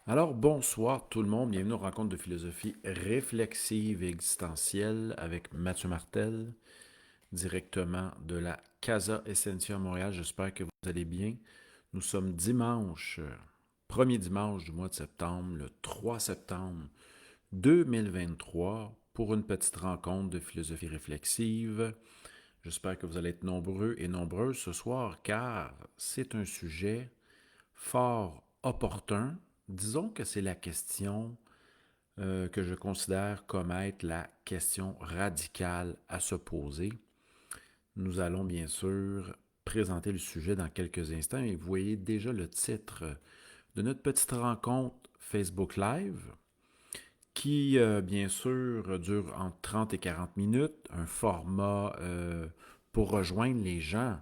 Alors, bonsoir tout le monde, bienvenue aux rencontres de philosophie réflexive et existentielle avec Mathieu Martel, directement de la Casa Essentia à Montréal. J'espère que vous allez bien. Nous sommes dimanche, premier dimanche du mois de septembre, le 3 septembre 2023, pour une petite rencontre de philosophie réflexive. J'espère que vous allez être nombreux et nombreuses ce soir, car c'est un sujet fort opportun. Disons que c'est la question que je considère comme être la question radicale à se poser. Nous allons bien sûr présenter le sujet dans quelques instants et vous voyez déjà le titre de notre petite rencontre Facebook Live qui, bien sûr, dure entre 30 et 40 minutes, un format pour rejoindre les gens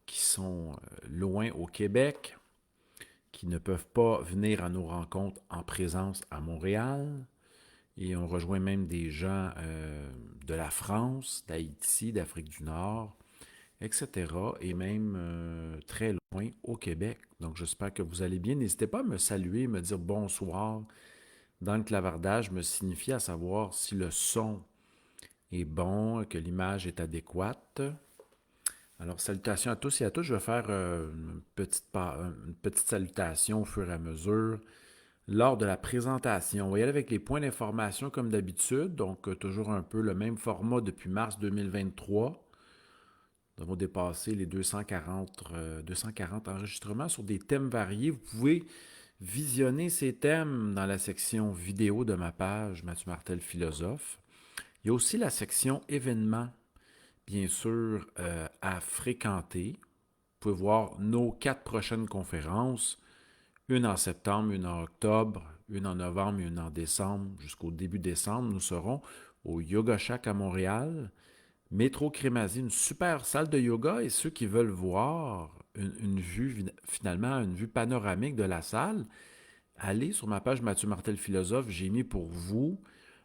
qui sont loin au Québec, qui ne peuvent pas venir à nos rencontres en présence à Montréal. Et on rejoint même des gens de la France, d'Haïti, d'Afrique du Nord, etc. Et même très loin au Québec. Donc j'espère que vous allez bien. N'hésitez pas à me saluer, me dire bonsoir. Dans le clavardage, me signifie à savoir si le son est bon, que l'image est adéquate. Alors, salutations à tous et à toutes. Je vais faire une petite salutation au fur et à mesure lors de la présentation. On va y aller avec les points d'information comme d'habitude, donc toujours un peu le même format depuis mars 2023. Nous avons dépassé les 240 enregistrements sur des thèmes variés. Vous pouvez visionner ces thèmes dans la section vidéo de ma page Mathieu Martel Philosophe. Il y a aussi la section événements, bien sûr, à fréquenter. Vous pouvez voir nos 4 prochaines conférences, une en septembre, une en octobre, une en novembre et une en décembre. Jusqu'au début décembre, nous serons au Yoga Shack à Montréal, Métro Crémazie, une super salle de yoga. Et ceux qui veulent voir une vue, finalement, une vue panoramique de la salle, allez sur ma page Mathieu Martel Philosophe. J'ai mis pour vous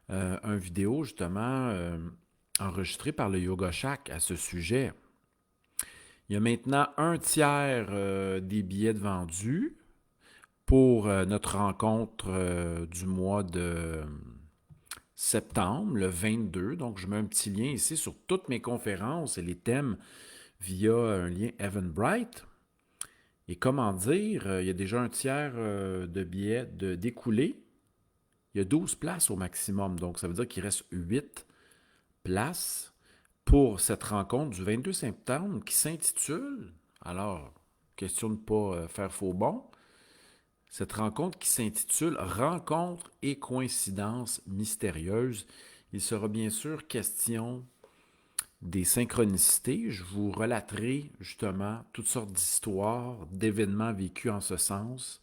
un vidéo, justement, enregistrée par le Yoga Shack à ce sujet. Il y a maintenant un tiers des billets de vendus pour notre rencontre du mois de septembre, le 22. Donc, je mets un petit lien ici sur toutes mes conférences et les thèmes via un lien Eventbrite. Et comment dire, il y a déjà un tiers de billets d'écoulés. Il y a 12 places au maximum. Donc, ça veut dire qu'il reste 8 places pour cette rencontre du 22 septembre qui s'intitule, alors, question de ne pas faire faux bond, cette rencontre qui s'intitule Rencontres et coïncidences mystérieuses. Il sera bien sûr question des synchronicités. Je vous relaterai justement toutes sortes d'histoires, d'événements vécus en ce sens.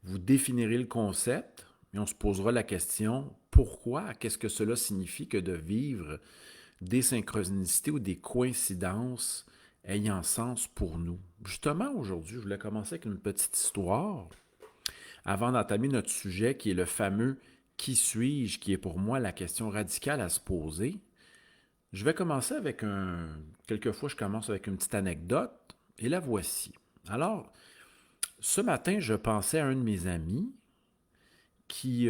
Vous définirez le concept et on se posera la question pourquoi, qu'est-ce que cela signifie que de vivre des synchronicités ou des coïncidences ayant sens pour nous. Justement, aujourd'hui, je voulais commencer avec une petite histoire avant d'entamer notre sujet qui est le fameux qui suis-je, qui est pour moi la question radicale à se poser. Je vais commencer avec quelquefois, je commence avec une petite anecdote, et la voici. Alors, ce matin, je pensais à un de mes amis qui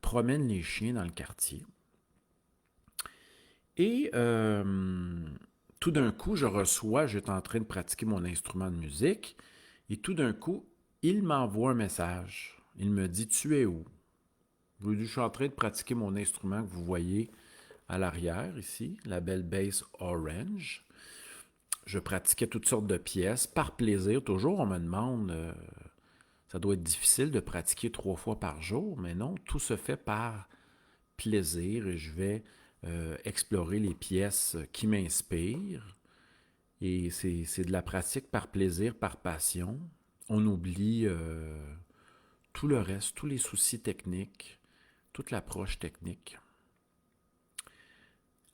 promène les chiens dans le quartier. Et tout d'un coup, j'étais en train de pratiquer mon instrument de musique, et tout d'un coup, il m'envoie un message. Il me dit, tu es où? Je suis en train de pratiquer mon instrument que vous voyez à l'arrière ici, la belle bass orange. Je pratiquais toutes sortes de pièces, par plaisir. Toujours, on me demande, ça doit être difficile de pratiquer 3 fois par jour, mais non, tout se fait par plaisir et je vais explorer les pièces qui m'inspirent. Et c'est de la pratique par plaisir, par passion. On oublie tout le reste, tous les soucis techniques, toute l'approche technique.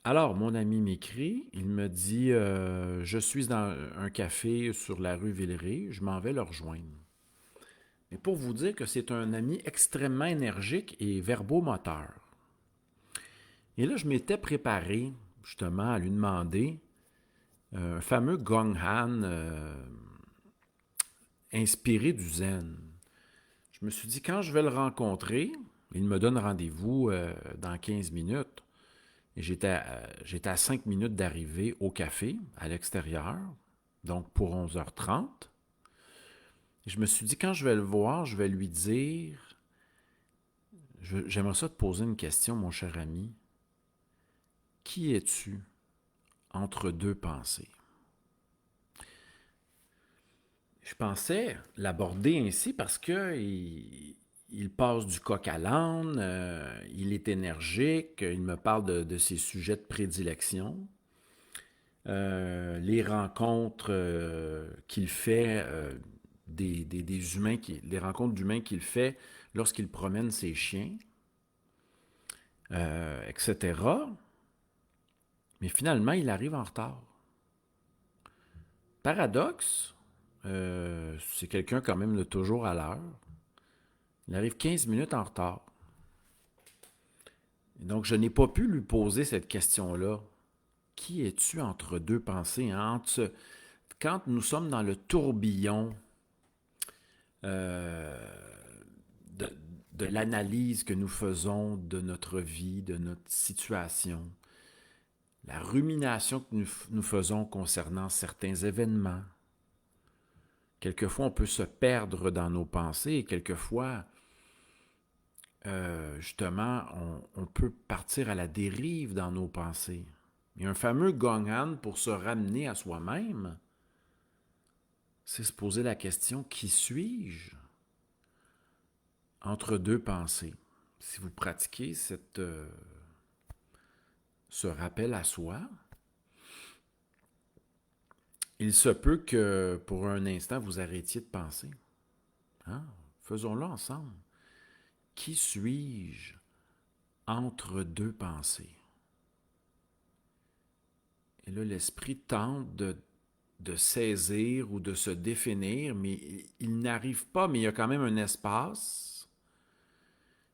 Alors, mon ami m'écrit, il me dit je suis dans un café sur la rue Villeray, je m'en vais le rejoindre. Mais pour vous dire que c'est un ami extrêmement énergique et verbomoteur. Et là, je m'étais préparé justement à lui demander un fameux Gong Han inspiré du Zen. Je me suis dit, quand je vais le rencontrer, il me donne rendez-vous dans 15 minutes. Et j'étais à 5 minutes d'arriver au café, à l'extérieur, donc pour 11h30. Et je me suis dit, quand je vais le voir, je vais lui dire, j'aimerais ça te poser une question, mon cher ami. Qui es-tu entre deux pensées? Je pensais l'aborder ainsi parce que il passe du coq à l'âne, il est énergique, il me parle de ses sujets de prédilection. Les rencontres qu'il fait, des humains, les rencontres d'humains qu'il fait lorsqu'il promène ses chiens, etc. Mais finalement, il arrive en retard. Paradoxe, c'est quelqu'un quand même de toujours à l'heure. Il arrive 15 minutes en retard. Et donc, je n'ai pas pu lui poser cette question-là. Qui es-tu entre deux pensées? Hein? Quand nous sommes dans le tourbillon euh, de, de l'analyse que nous faisons de notre vie, de notre situation, la rumination que nous faisons concernant certains événements, quelquefois on peut se perdre dans nos pensées et quelquefois justement, on peut partir à la dérive dans nos pensées. Il y a un fameux gong-an pour se ramener à soi-même, c'est se poser la question, qui suis-je entre deux pensées? Si vous pratiquez ce rappel à soi, il se peut que pour un instant, vous arrêtiez de penser. Hein? Faisons-le ensemble. Qui suis-je entre deux pensées? Et là, l'esprit tente de saisir ou de se définir, mais il n'arrive pas, mais il y a quand même un espace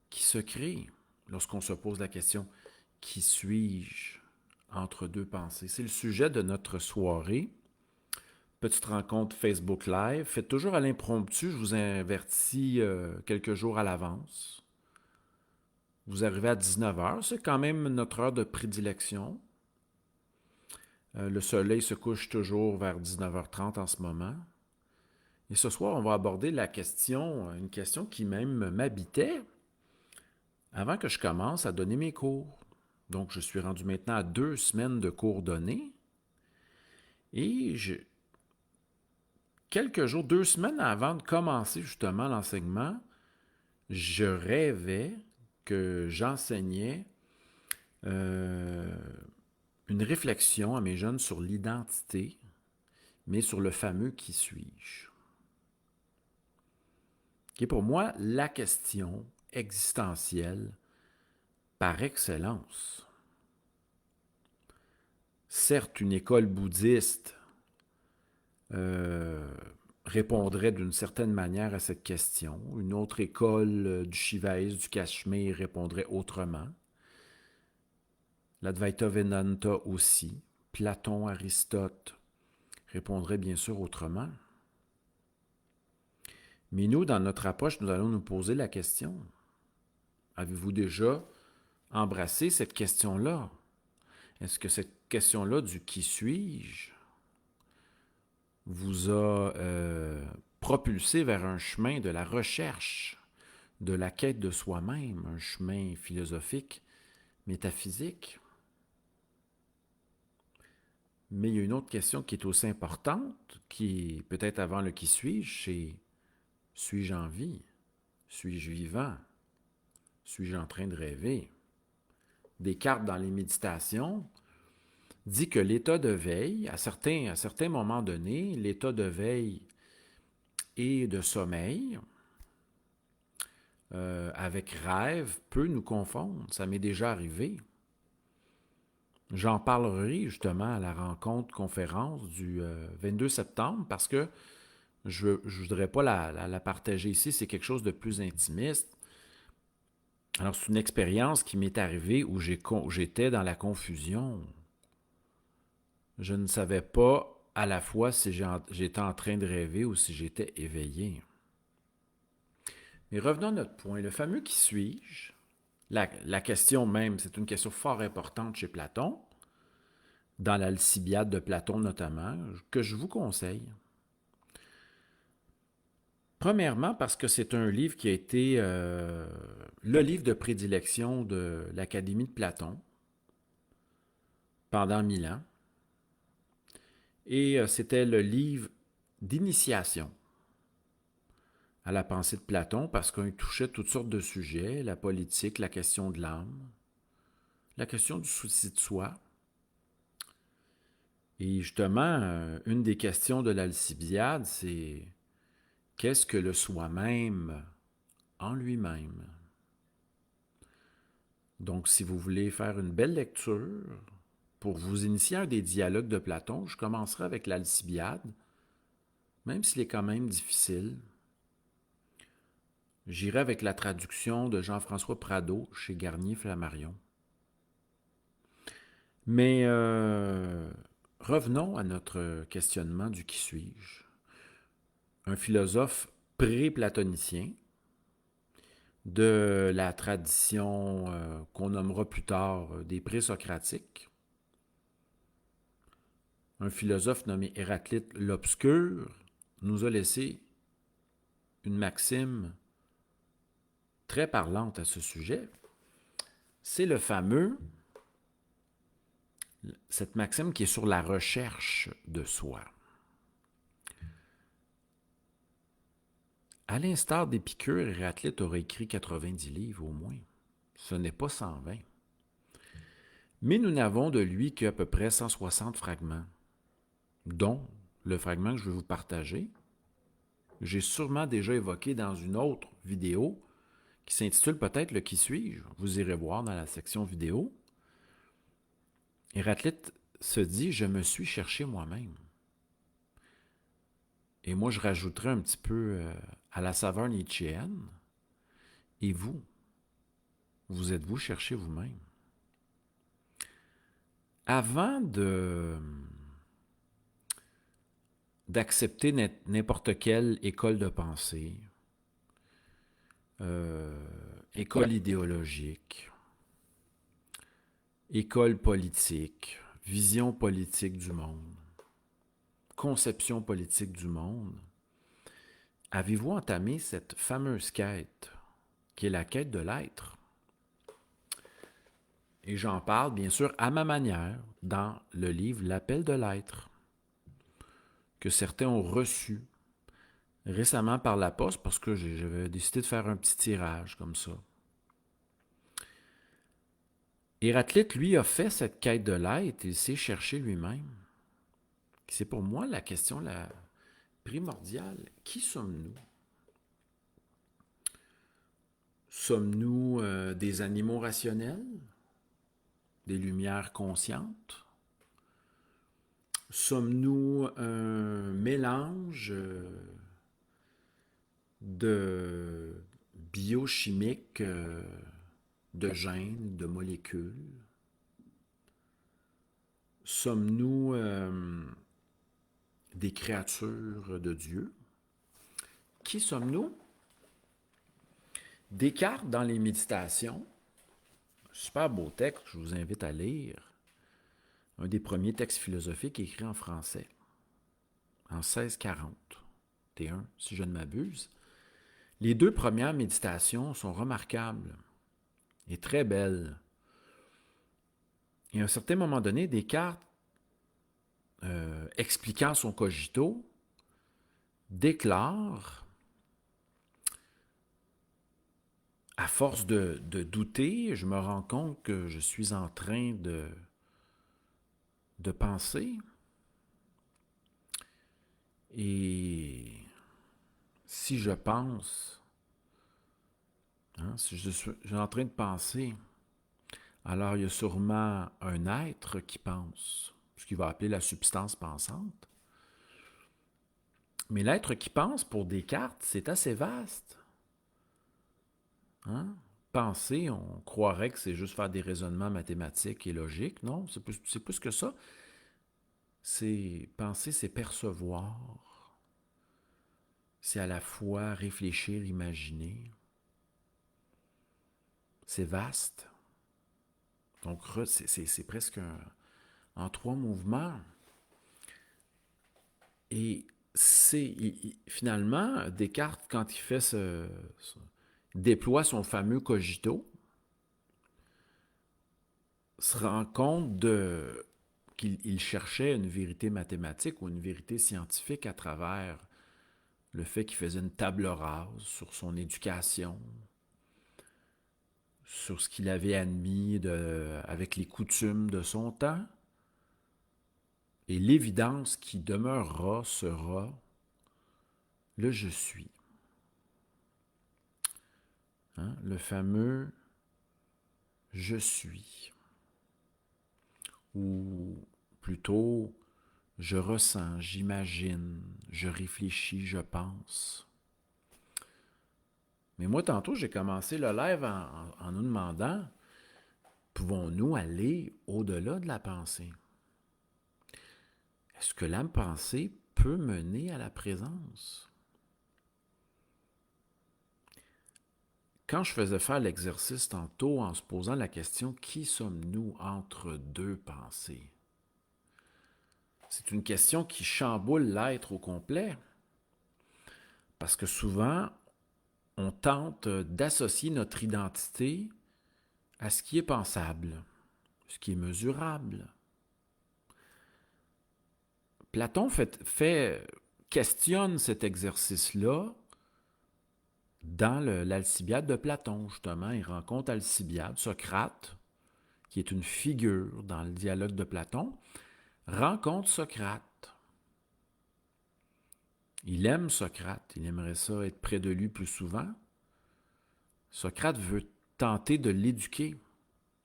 qui se crée lorsqu'on se pose la question « Qui suis-je entre deux pensées ?» C'est le sujet de notre soirée. Petite rencontre Facebook Live. Faites toujours à l'impromptu, je vous avertis quelques jours à l'avance. Vous arrivez à 19h, c'est quand même notre heure de prédilection. Le soleil se couche toujours vers 19h30 en ce moment. Et ce soir, on va aborder une question qui même m'habitait avant que je commence à donner mes cours. Donc, je suis rendu maintenant à 2 semaines de cours donnés. Et quelques jours, 2 semaines avant de commencer justement l'enseignement, je rêvais que j'enseignais une réflexion à mes jeunes sur l'identité, mais sur le fameux « qui suis-je » qui est pour moi la question existentielle par excellence. Certes, une école bouddhiste répondrait d'une certaine manière à cette question. Une autre école du shivaïsme, du Cachemire répondrait autrement. L'Advaita Vedanta aussi. Platon, Aristote répondraient bien sûr autrement. Mais nous, dans notre approche, nous allons nous poser la question. Avez-vous déjà embrassé cette question-là? Est-ce que cette question-là du « qui suis-je » vous a propulsé vers un chemin de la recherche, de la quête de soi-même, un chemin philosophique, métaphysique? Mais il y a une autre question qui est aussi importante, qui est peut-être avant le « qui suis-je », c'est « suis-je en vie? Suis-je vivant? Suis-je en train de rêver? » Descartes, dans les méditations, dit que l'état de veille, à certains moments donnés, l'état de veille et de sommeil, avec rêve, peut nous confondre. Ça m'est déjà arrivé. J'en parlerai justement à la conférence du 22 septembre parce que je ne voudrais pas la partager ici. C'est quelque chose de plus intimiste. Alors, c'est une expérience qui m'est arrivée où j'étais dans la confusion. Je ne savais pas à la fois si j'étais en train de rêver ou si j'étais éveillé. Mais revenons à notre point. Le fameux qui suis-je, la question même, c'est une question fort importante chez Platon, dans l'Alcibiade de Platon notamment, que je vous conseille. Premièrement, parce que c'est un livre qui a été le livre de prédilection de l'Académie de Platon pendant 1000 ans. Et c'était le livre d'initiation à la pensée de Platon parce qu'il touchait toutes sortes de sujets, la politique, la question de l'âme, la question du souci de soi. Et justement, une des questions de l'Alcibiade, c'est qu'est-ce que le soi-même en lui-même? Donc, si vous voulez faire une belle lecture, pour vous initier à un des dialogues de Platon, je commencerai avec l'Alcibiade, même s'il est quand même difficile. J'irai avec la traduction de Jean-François Prado chez Garnier-Flammarion. Mais revenons à notre questionnement du qui suis-je. Un philosophe pré-platonicien de la tradition qu'on nommera plus tard des présocratiques. Un philosophe nommé Héraclite l'Obscur nous a laissé une maxime très parlante à ce sujet. C'est cette maxime qui est sur la recherche de soi. À l'instar d'Épicure, Héraclite aurait écrit 90 livres au moins. Ce n'est pas 120. Mais nous n'avons de lui qu'à peu près 160 fragments, dont le fragment que je vais vous partager. J'ai sûrement déjà évoqué dans une autre vidéo qui s'intitule peut-être « Le qui suis-je ». Vous irez voir dans la section vidéo. Héraclite se dit « Je me suis cherché moi-même ». Et moi, je rajouterais un petit peu à la saveur nietzschéenne. Et vous êtes-vous cherché vous-même? Avant d'accepter n'importe quelle école de pensée, école idéologique, école politique, vision politique du monde, conception politique du monde, avez-vous entamé cette fameuse quête qui est la quête de l'être? Et j'en parle bien sûr à ma manière dans le livre L'appel de l'être, que certains ont reçu récemment par la poste parce que j'avais décidé de faire un petit tirage comme ça. Héraclite, lui, a fait cette quête de l'être, il s'est cherché lui-même. C'est pour moi la question la primordiale. Qui sommes-nous? Sommes-nous des animaux rationnels? Des lumières conscientes? Sommes-nous un mélange de biochimique, de gènes, de molécules? Sommes-nous des créatures de Dieu? Qui sommes-nous? Descartes, dans les Méditations, super beau texte, je vous invite à lire, un des premiers textes philosophiques écrits en français, en 1641, si je ne m'abuse. Les 2 premières méditations sont remarquables et très belles. Et à un certain moment donné, Descartes, expliquant son cogito, déclare, à force de douter, je me rends compte que je suis en train de penser. Et si je pense, si je suis en train de penser, alors il y a sûrement un être qui pense, ce qu'il va appeler la substance pensante. Mais l'être qui pense, pour Descartes, c'est assez vaste. Penser, on croirait que c'est juste faire des raisonnements mathématiques et logiques. Non, c'est plus que ça. Penser, c'est percevoir. c'est à la fois réfléchir, imaginer. C'est vaste. Donc, c'est presque en 3 mouvements. Et finalement, Descartes, quand il fait déploie son fameux cogito, se rend compte qu'il cherchait une vérité mathématique ou une vérité scientifique à travers le fait qu'il faisait une table rase sur son éducation, sur ce qu'il avait admis avec les coutumes de son temps. Et l'évidence qui demeurera sera le je suis. Hein? Le fameux je suis. Ou plutôt je ressens, j'imagine, je réfléchis, je pense. Mais moi, tantôt, j'ai commencé le live en nous demandant, pouvons-nous aller au-delà de la pensée? Est-ce que la pensée peut mener à la présence? Quand je faisais faire l'exercice tantôt en se posant la question « Qui sommes-nous entre deux pensées? » C'est une question qui chamboule l'être au complet. Parce que souvent, on tente d'associer notre identité à ce qui est pensable, ce qui est mesurable. Platon questionne cet exercice-là dans l'Alcibiade de Platon, justement. Il rencontre Alcibiade, Socrate, qui est une figure dans le dialogue de Platon, rencontre Socrate. Il aime Socrate, il aimerait ça être près de lui plus souvent. Socrate veut tenter de l'éduquer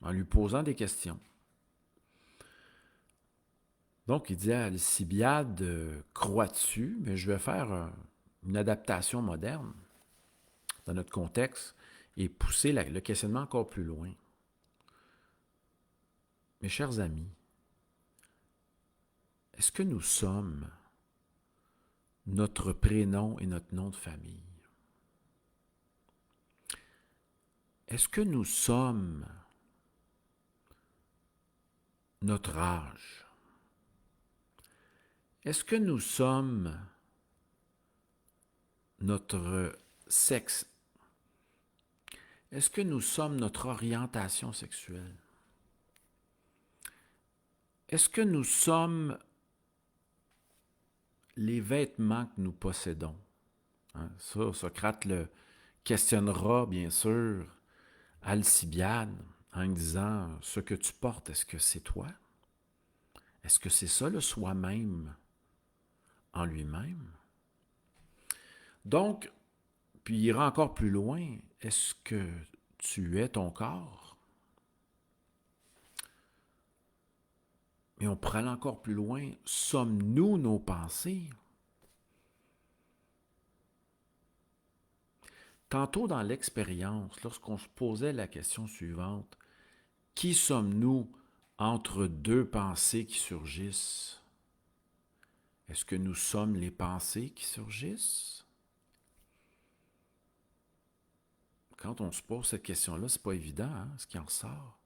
en lui posant des questions. Donc, il dit à Alcibiade, crois-tu, mais je vais faire une adaptation moderne dans notre contexte et pousser le questionnement encore plus loin. Mes chers amis, est-ce que nous sommes notre prénom et notre nom de famille? Est-ce que nous sommes notre âge? Est-ce que nous sommes notre sexe? Est-ce que nous sommes notre orientation sexuelle? Est-ce que nous sommes les vêtements que nous possédons? Hein, ça, Socrate le questionnera, bien sûr, Alcibiade en disant « Ce que tu portes, est-ce que c'est toi? Est-ce que c'est ça le soi-même en lui-même? » Donc, puis il ira encore plus loin. Est-ce que tu es ton corps? Mais on pourrait aller encore plus loin. Sommes-nous nos pensées? Tantôt dans l'expérience, lorsqu'on se posait la question suivante, qui sommes-nous entre deux pensées qui surgissent? Est-ce que nous sommes les pensées qui surgissent? Quand on se pose cette question-là, c'est pas évident, hein, ce qui en sort.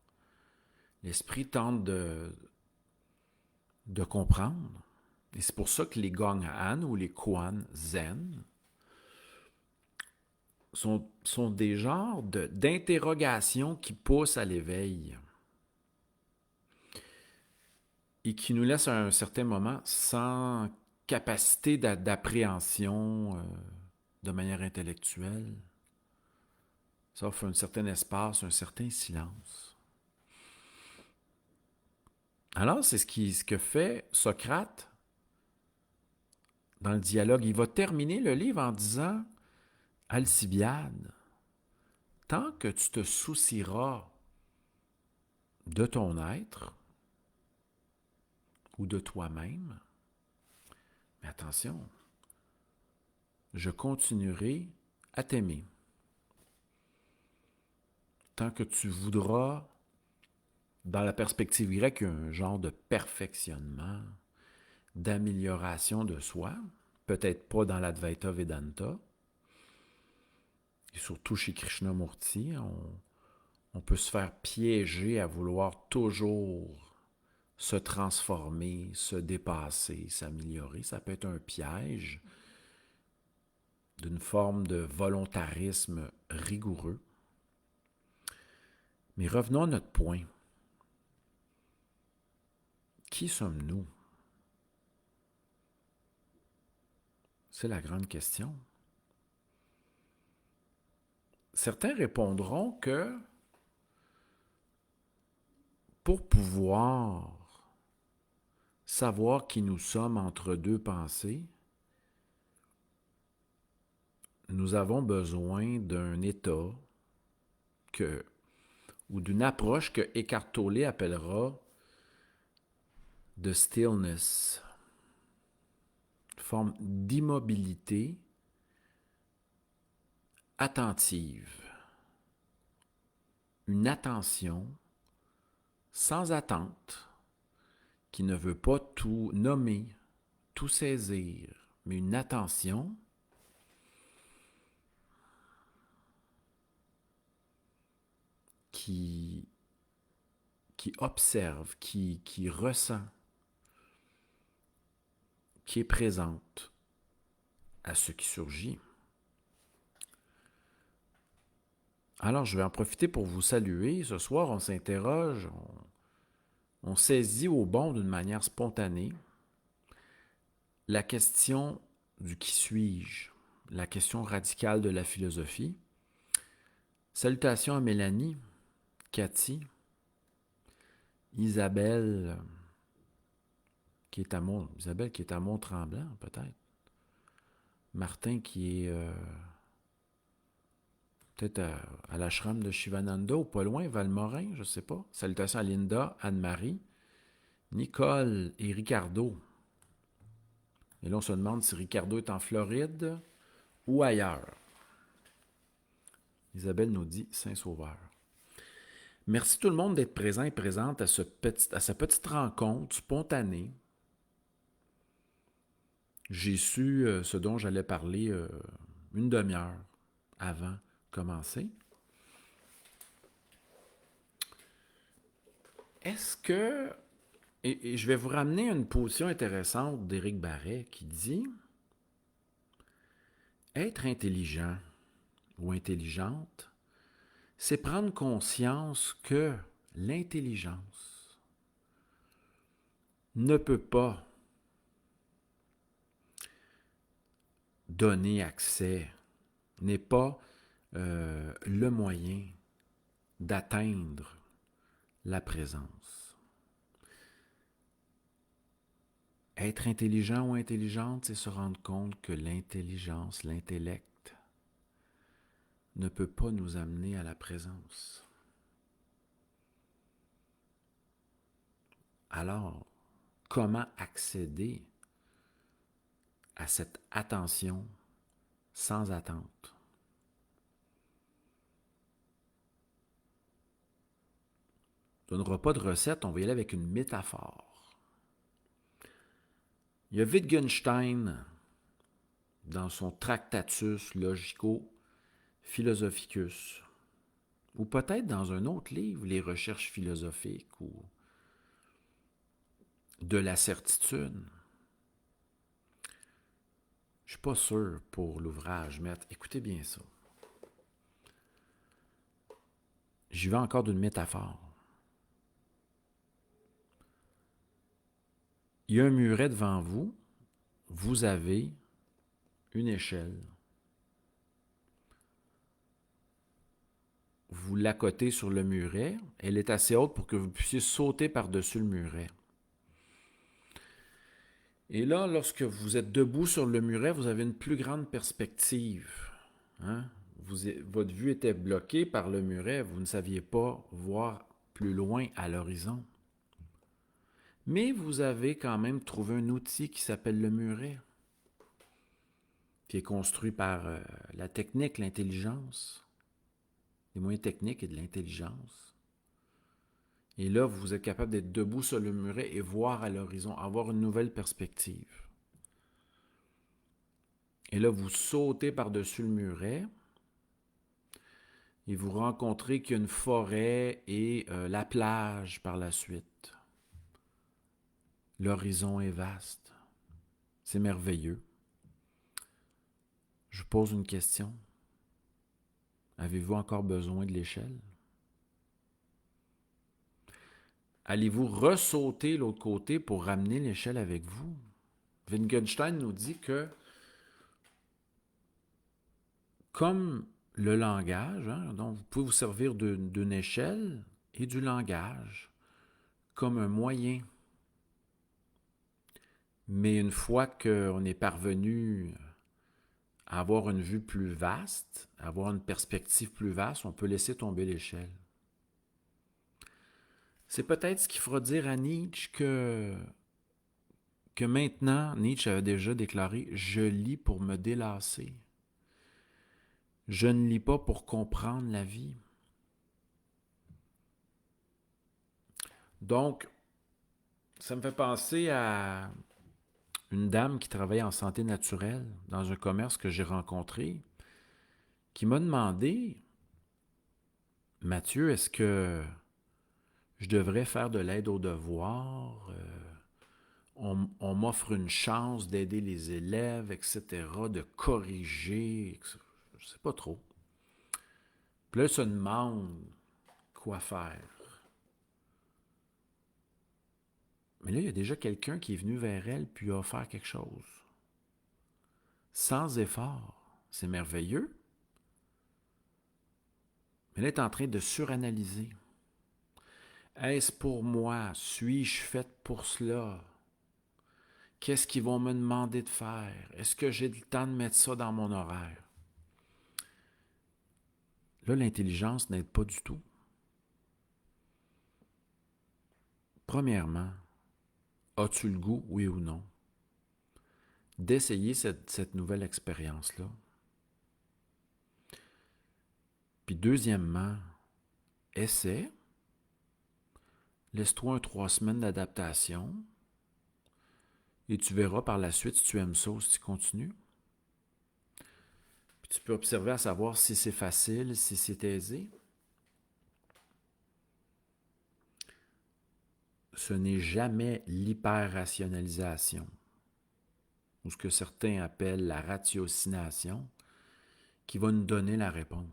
L'esprit tente de comprendre. Et c'est pour ça que les Gong'an ou les Kuan Zen sont des genres d'interrogations qui poussent à l'éveil et qui nous laissent à un certain moment sans capacité d'appréhension de manière intellectuelle. Ça offre un certain espace, un certain silence. Alors, c'est ce que fait Socrate dans le dialogue. Il va terminer le livre en disant « Alcibiade, tant que tu te soucieras de ton être ou de toi-même, mais attention, je continuerai à t'aimer. Tant que tu voudras, dans la perspective grecque, un genre de perfectionnement, d'amélioration de soi, peut-être pas dans l'Advaita Vedanta, et surtout chez Krishnamurti, on peut se faire piéger à vouloir toujours se transformer, se dépasser, s'améliorer. Ça peut être un piège d'une forme de volontarisme rigoureux. Mais revenons à notre point. Qui sommes-nous? C'est la grande question. Certains répondront que pour pouvoir savoir qui nous sommes entre deux pensées, nous avons besoin d'un état ou d'une approche que Eckhart Tolle appellera de stillness, forme d'immobilité attentive, une attention sans attente qui ne veut pas tout nommer, tout saisir, mais une attention qui observe, qui ressent, qui est présente à ce qui surgit. Alors, je vais en profiter pour vous saluer. Ce soir, on s'interroge, on saisit au bon d'une manière spontanée la question du qui suis-je, la question radicale de la philosophie. Salutations à Mélanie, Cathy, Isabelle qui est à Mont-Tremblant, peut-être. Martin qui est peut-être à l'ashram de Shivananda ou pas loin, Valmorin, je ne sais pas. Salutations à Linda, Anne-Marie, Nicole et Ricardo. Et là, on se demande si Ricardo est en Floride ou ailleurs. Isabelle nous dit Saint-Sauveur. Merci tout le monde d'être présent et présente à cette petite rencontre spontanée. J'ai su ce dont j'allais parler une demi-heure avant de commencer. Est-ce que... Et je vais vous ramener à une position intéressante d'Éric Barret qui dit être intelligent ou intelligente, c'est prendre conscience que l'intelligence ne peut pas donner accès, n'est pas le moyen d'atteindre la présence. Être intelligent ou intelligente, c'est se rendre compte que l'intelligence, l'intellect, ne peut pas nous amener à la présence. Alors, comment accéder à cette attention sans attente? On ne donnera pas de recette, on va y aller avec une métaphore. Il y a Wittgenstein, dans son Tractatus Logico-Philosophicus, ou peut-être dans un autre livre, Les recherches philosophiques ou de la certitude. Je ne suis pas sûr pour l'ouvrage, mais écoutez bien ça. J'y vais encore d'une métaphore. Il y a un muret devant vous, vous avez une échelle. Vous l'accotez sur le muret, elle est assez haute pour que vous puissiez sauter par-dessus le muret. Et là, lorsque vous êtes debout sur le muret, vous avez une plus grande perspective. Votre vue était bloquée par le muret, vous ne saviez pas voir plus loin à l'horizon. Mais vous avez quand même trouvé un outil qui s'appelle le muret, qui est construit par la technique, l'intelligence, les moyens techniques et de l'intelligence. Et là, vous êtes capable d'être debout sur le muret et voir à l'horizon, avoir une nouvelle perspective. Et là, vous sautez par-dessus le muret et vous rencontrez qu'il y a une forêt et la plage par la suite. L'horizon est vaste. C'est merveilleux. Je vous pose une question. Avez-vous encore besoin de l'échelle? Allez-vous ressauter l'autre côté pour ramener l'échelle avec vous? Wittgenstein nous dit que, comme le langage, donc vous pouvez vous servir d'une échelle et du langage comme un moyen. Mais une fois qu'on est parvenu à avoir une vue plus vaste, à avoir une perspective plus vaste, on peut laisser tomber l'échelle. C'est peut-être ce qui fera dire à Nietzsche que maintenant, Nietzsche avait déjà déclaré « Je lis pour me délasser. Je ne lis pas pour comprendre la vie. » Donc, ça me fait penser à une dame qui travaille en santé naturelle dans un commerce que j'ai rencontré, qui m'a demandé « Mathieu, est-ce que je devrais faire de l'aide aux devoirs? On m'offre une chance d'aider les élèves, etc., de corriger, etc. Je ne sais pas trop. » Puis là, elle se demande quoi faire. Mais là, il y a déjà quelqu'un qui est venu vers elle puis a offert quelque chose. Sans effort. C'est merveilleux. Mais là, elle est en train de suranalyser. Est-ce pour moi? Suis-je faite pour cela? Qu'est-ce qu'ils vont me demander de faire? Est-ce que j'ai le temps de mettre ça dans mon horaire? Là, l'intelligence n'aide pas du tout. Premièrement, as-tu le goût, oui ou non, d'essayer cette nouvelle expérience-là? Puis deuxièmement, essaie, laisse-toi 3 semaines d'adaptation et tu verras par la suite si tu aimes ça ou si tu continues. Puis tu peux observer à savoir si c'est facile, si c'est aisé. Ce n'est jamais l'hyper-rationalisation, ou ce que certains appellent la ratiocination, qui va nous donner la réponse.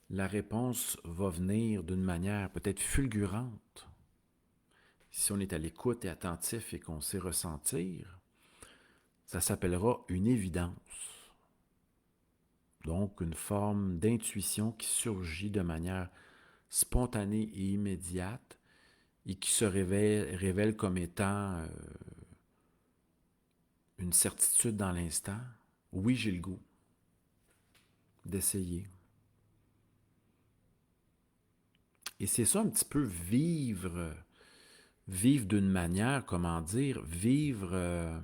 La réponse va venir d'une manière peut-être fulgurante. Si on est à l'écoute et attentif et qu'on sait ressentir, ça s'appellera une évidence. Donc, une forme d'intuition qui surgit de manière spontanée et immédiate et qui se révèle comme étant une certitude dans l'instant. Oui, j'ai le goût d'essayer. Et c'est ça un petit peu vivre d'une manière, comment dire, vivre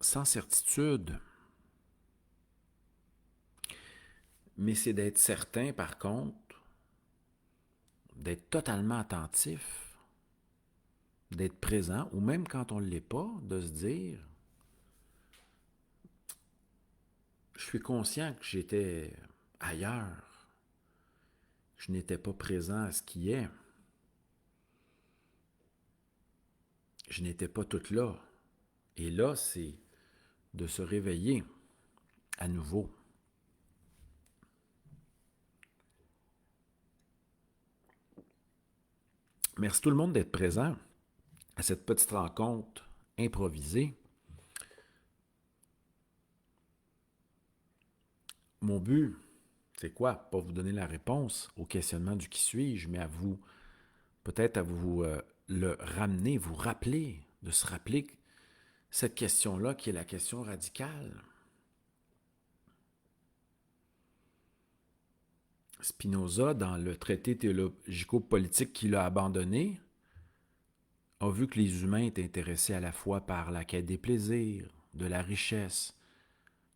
sans certitude. Mais c'est d'être certain, par contre, d'être totalement attentif, d'être présent, ou même quand on ne l'est pas, de se dire, je suis conscient que j'étais ailleurs, je n'étais pas présent à ce qui est, je n'étais pas tout là. Et là, c'est de se réveiller à nouveau. Merci tout le monde d'être présent à cette petite rencontre improvisée. Mon but, c'est quoi? Pas vous donner la réponse au questionnement du qui suis-je, mais à vous, peut-être à vous le ramener, vous rappeler, de se rappeler cette question-là qui est la question radicale. Spinoza, dans le traité théologico-politique qu'il a abandonné, a vu que les humains étaient intéressés à la fois par la quête des plaisirs, de la richesse,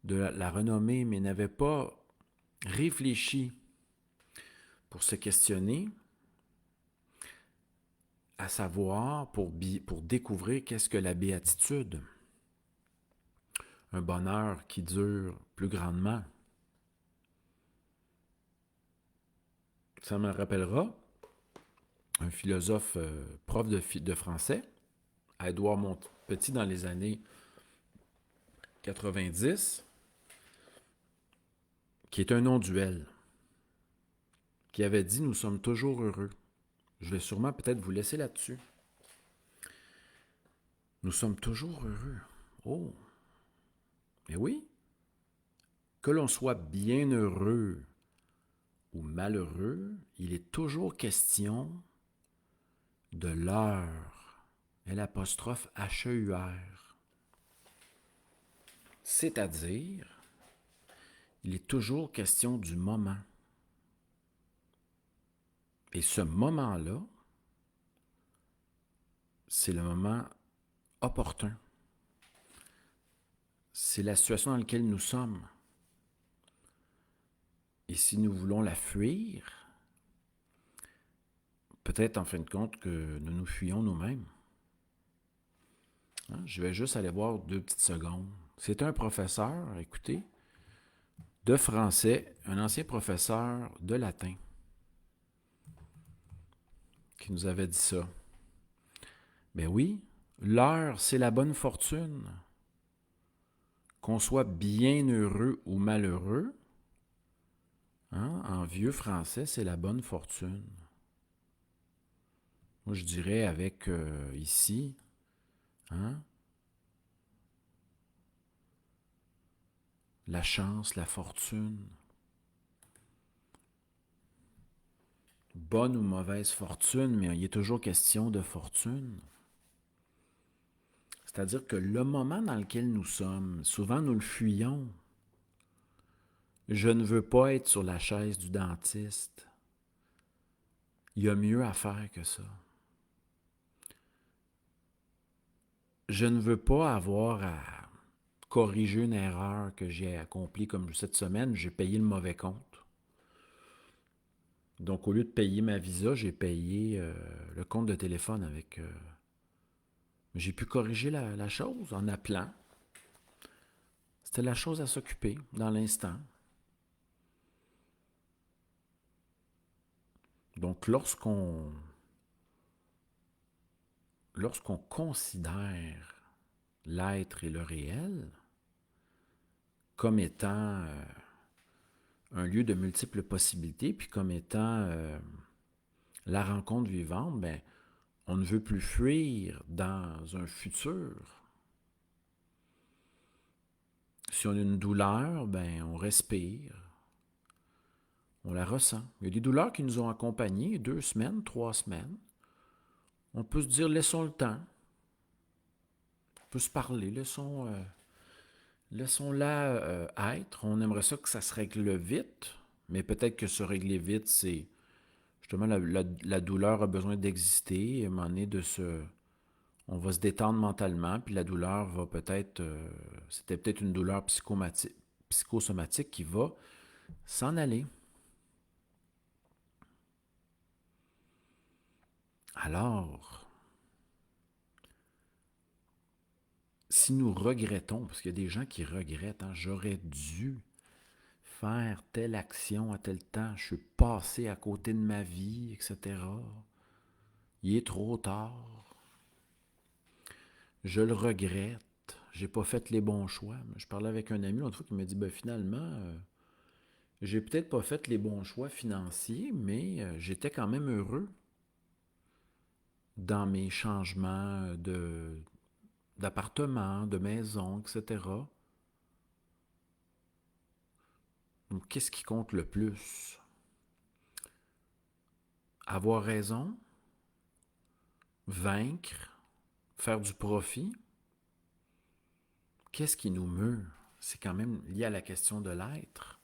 de la renommée, mais n'avaient pas réfléchi pour se questionner à savoir pour découvrir qu'est-ce que la béatitude. Un bonheur qui dure plus grandement. Ça me rappellera un philosophe prof de français, Édouard Montpetit, dans les années 90, qui est un non-duel, qui avait dit « Nous sommes toujours heureux ». Je vais sûrement peut-être vous laisser là-dessus. Nous sommes toujours heureux. Oh! Mais oui, que l'on soit bien heureux ou malheureux, il est toujours question de l'heure. L'apostrophe H-E-U-R. C'est-à-dire, il est toujours question du moment. Et ce moment-là, c'est le moment opportun. C'est la situation dans laquelle nous sommes. Et si nous voulons la fuir, peut-être en fin de compte que nous nous fuyons nous-mêmes. Je vais juste aller voir 2 petites secondes. C'est un professeur, écoutez, de français, un ancien professeur de latin, qui nous avait dit ça. Ben oui, l'heure, c'est la bonne fortune. Qu'on soit bien heureux ou malheureux, en vieux français, c'est la bonne fortune. Moi, je dirais avec ici, la chance, la fortune. Bonne ou mauvaise fortune, mais il est toujours question de fortune. C'est-à-dire que le moment dans lequel nous sommes, souvent nous le fuyons. Je ne veux pas être sur la chaise du dentiste. Il y a mieux à faire que ça. Je ne veux pas avoir à corriger une erreur que j'ai accomplie comme cette semaine, j'ai payé le mauvais compte. Donc, au lieu de payer ma Visa, j'ai payé le compte de téléphone avec... j'ai pu corriger la chose en appelant. C'était la chose à s'occuper dans l'instant. Donc, lorsqu'on considère l'être et le réel comme étant un lieu de multiples possibilités, puis comme étant la rencontre vivante, ben, on ne veut plus fuir dans un futur. Si on a une douleur, ben, on respire, on la ressent. Il y a des douleurs qui nous ont accompagnés 2 semaines, 3 semaines. On peut se dire, laissons le temps. On peut se parler, laissons-la être. On aimerait ça que ça se règle vite, mais peut-être que se régler vite, c'est justement la douleur a besoin d'exister. À un moment donné, on va se détendre mentalement, puis la douleur va peut-être... c'était peut-être une douleur psychosomatique qui va s'en aller. Alors, si nous regrettons, parce qu'il y a des gens qui regrettent, j'aurais dû faire telle action à tel temps, je suis passé à côté de ma vie, etc. Il est trop tard. Je le regrette. J'ai pas fait les bons choix. Je parlais avec un ami l'autre fois qui me dit, finalement, j'ai peut-être pas fait les bons choix financiers, mais j'étais quand même heureux dans mes changements d'appartement, de maison, etc. Donc, qu'est-ce qui compte le plus? Avoir raison, vaincre, faire du profit? Qu'est-ce qui nous meut? C'est quand même lié à la question de l'être.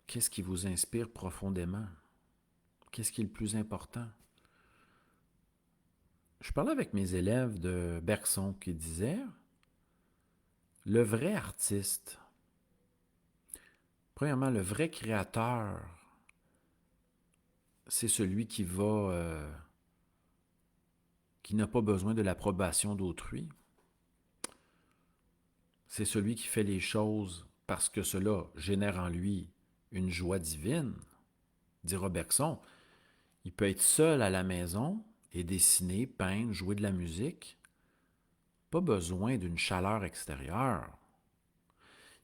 Qu'est-ce qui vous inspire profondément? Qu'est-ce qui est le plus important? Je parlais avec mes élèves de Bergson qui disaient, le vrai artiste, premièrement, le vrai créateur, c'est celui qui n'a pas besoin de l'approbation d'autrui. C'est celui qui fait les choses parce que cela génère en lui une joie divine, dira Bergson. Il peut être seul à la maison et dessiner, peindre, jouer de la musique. Pas besoin d'une chaleur extérieure.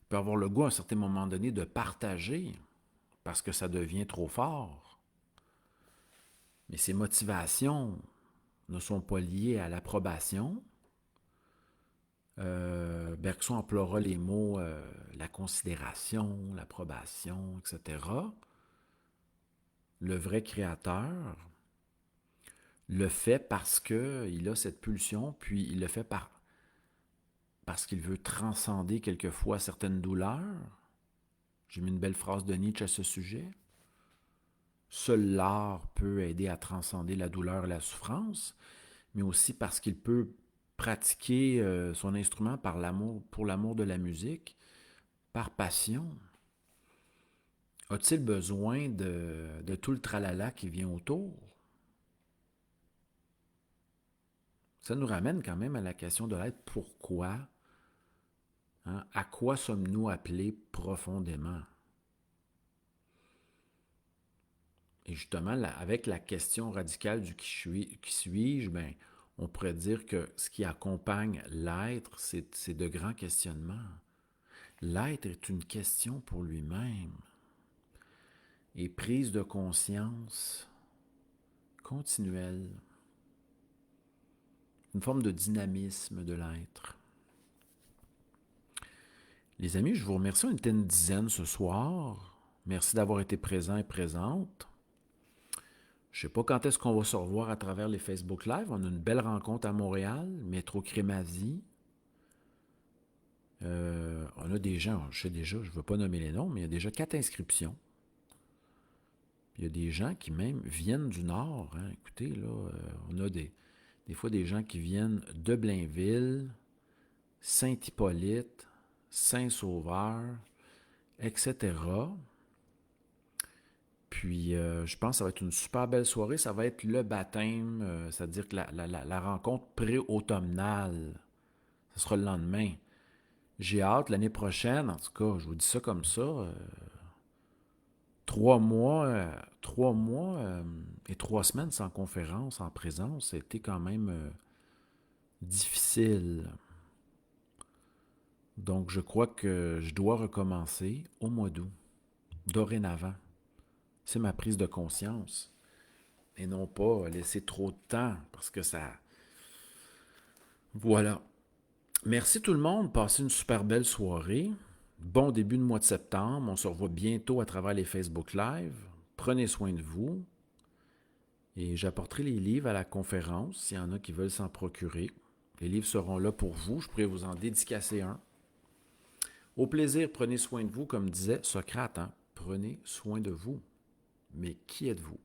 Il peut avoir le goût à un certain moment donné de partager parce que ça devient trop fort. Mais ses motivations ne sont pas liées à l'approbation. Bergson emploiera les mots la considération, l'approbation, etc. Le vrai créateur le fait parce qu'il a cette pulsion, puis il le fait parce qu'il veut transcender quelquefois certaines douleurs. J'ai mis une belle phrase de Nietzsche à ce sujet. Seul l'art peut aider à transcender la douleur et la souffrance, mais aussi parce qu'il peut pratiquer son instrument pour l'amour de la musique, par passion. A-t-il besoin de tout le tralala qui vient autour? Ça nous ramène quand même à la question de l'être. Pourquoi? Hein? À quoi sommes-nous appelés profondément? Et justement, avec la question radicale du qui suis-je, ben, on pourrait dire que ce qui accompagne l'être, c'est de grands questionnements. L'être est une question pour lui-même et prise de conscience continuelle, une forme de dynamisme de l'être. Les amis, je vous remercie. On était une dizaine ce soir. Merci d'avoir été présents et présentes. Je ne sais pas quand est-ce qu'on va se revoir à travers les Facebook Live. On a une belle rencontre à Montréal, métro Crémazie. On a des gens, je sais déjà, je ne veux pas nommer les noms, mais il y a déjà 4 inscriptions. Il y a des gens qui même viennent du Nord. Hein. Écoutez, là, on a des fois des gens qui viennent de Blainville, Saint-Hippolyte, Saint-Sauveur, etc. Puis, je pense que ça va être une super belle soirée. Ça va être le baptême, c'est-à-dire que la rencontre pré-automnale. Ce sera le lendemain. J'ai hâte l'année prochaine, en tout cas, je vous dis ça comme ça. 3 mois et 3 semaines sans conférence en présence, ça a été quand même difficile. Donc, je crois que je dois recommencer au mois d'août, dorénavant. C'est ma prise de conscience. Et non pas laisser trop de temps, parce que ça... Voilà. Merci tout le monde. Passez une super belle soirée. Bon début de mois de septembre. On se revoit bientôt à travers les Facebook Live. Prenez soin de vous. Et j'apporterai les livres à la conférence, s'il y en a qui veulent s'en procurer. Les livres seront là pour vous. Je pourrais vous en dédicacer un. Au plaisir, prenez soin de vous, comme disait Socrate. Hein? Prenez soin de vous. Mais qui êtes-vous?